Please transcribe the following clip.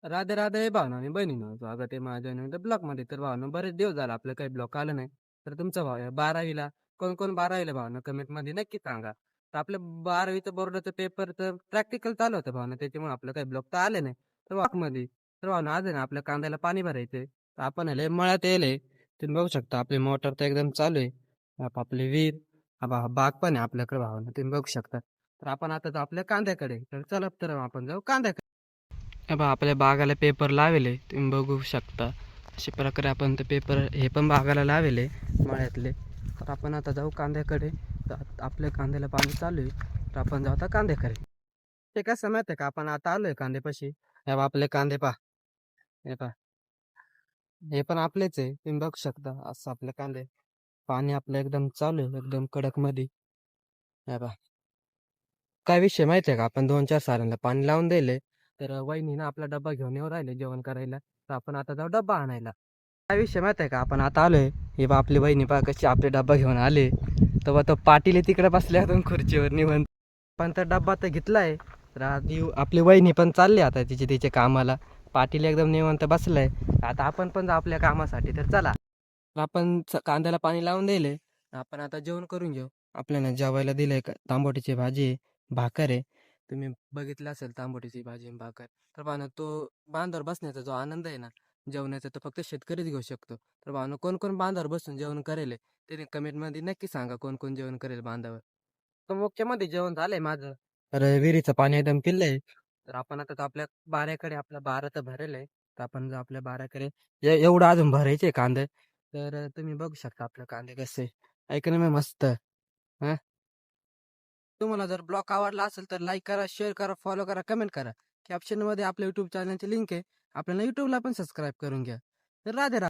राधे राधे भावना आणि बहिणीनं स्वागत आहे माझ्या नवीन ब्लॉगमध्ये. तर भावना बरेच दिवस झाला आपलं काही ब्लॉग आलं नाही. तर तुमचा भाव आहे 12वीला कोण कोण 12वीला भावना कमेंटमध्ये नक्की सांगा. तर आपलं 12वीचं बोर्डाचं पेपर तर प्रॅक्टिकल चालू होतं भावना, त्याच्यामुळे आपलं काही ब्लॉग तर आले नाही. तर ब्लॉगमध्ये तर भावना आज आहे ना आपल्या कांद्याला पाणी भरायचंय. तर आपण आले मळ्यात येले. तुम्ही बघू शकता आपली मोटर तर एकदम चालू आहे. आपली विहीर बाग पण आहे आपल्याकडे भावना, तुम्ही बघू शकता. तर आपण आता जाऊ आपल्या कांद्याकडे. तर चला तर आपण जाऊ कांद्याकडे. हे पहा आपल्या बागाला पेपर लावले तुम्ही बघू शकता. अशा प्रकारे आपण ते पेपर हे पण बागाला लावले मळ्यातले. तर आपण आता जाऊ कांद्याकडे. तर आपल्या कांद्याला पाणी चालू आहे. तर आपण जाऊ आता कांद्याकडे. ते कसं माहिती आहे का, आपण आता आलोय कांद्यापाशी. हे पहा आपले कांदे पहा. हे पहा हे पण आपलेच आहे, तुम्ही बघू शकता. असं आपले कांदे पाणी आपलं एकदम चालू आहे एकदम कडक मध्ये. हे पहा काय विषय माहिती आहे का, आपण 2-4 साऱ्यांना पाणी लावून दिले. तर वहिनीनं आपला डब्बा घेऊन येऊ राहिले जेवण करायला. तर आपण आता जाऊ डब्बा आणायला. काय विषय माहिती आहे का, आपण आता आलोय. हे बा आपली वहिनी पहा कशी आपले डब्बा घेऊन आले. तेव्हा तो पाटील तिकडे बसले होते खुर्चीवर निवांत. पण तर डब्बा तर घेतलाय. तर आधी आपली वहिनी पण चालली आता तिचे तिचे कामाला. पाटील एकदम निवांत बसलाय. आता आपण पण जाऊ आपल्या कामासाठी. तर चला. तर आपण कांद्याला पाणी लावून दिले. आपण आता जेवण करून घेऊ. आपल्याला जेवायला दिलंय तांबोटीची भाजी आहे, भाकर आहे. तुम्ही बघितलं असेल तांबोटीची भाजी आणि भाकर. तर पहा तो बांधावर बसण्याचा जो आनंद आहे ना, जेवणाचा तो फक्त शेतकरीच घेऊ शकतो. तर भावना कोण कोण बांधावर बसून जेवण करेल त्याने कमेंटमध्ये नक्की सांगा कोण कोण जेवण करेल बांधावर. तर मुख्यमध्ये जेवण झालंय माझं. तर विहिरीचं पाणी एकदम पिल्लंय. तर आपण आता आपल्या बाऱ्याकडे आपला बारा तर भरेल आहे. तर आपण जर आपल्या बाऱ्याकडे एवढं अजून भरायचे कांदे. तर तुम्ही बघू शकता आपले कांदे कसे ऐकणे मी मस्त. हा तुम्हाला जर ब्लॉग आवडला असेल तर लाईक करा, शेअर करा, फॉलो करा, कमेंट करा. कॅप्शनमध्ये आपल्या युट्यूब चॅनलची लिंक आहे. आपल्याला युट्यूबला पण सबस्क्राईब करून घ्या. तर राधे राधे.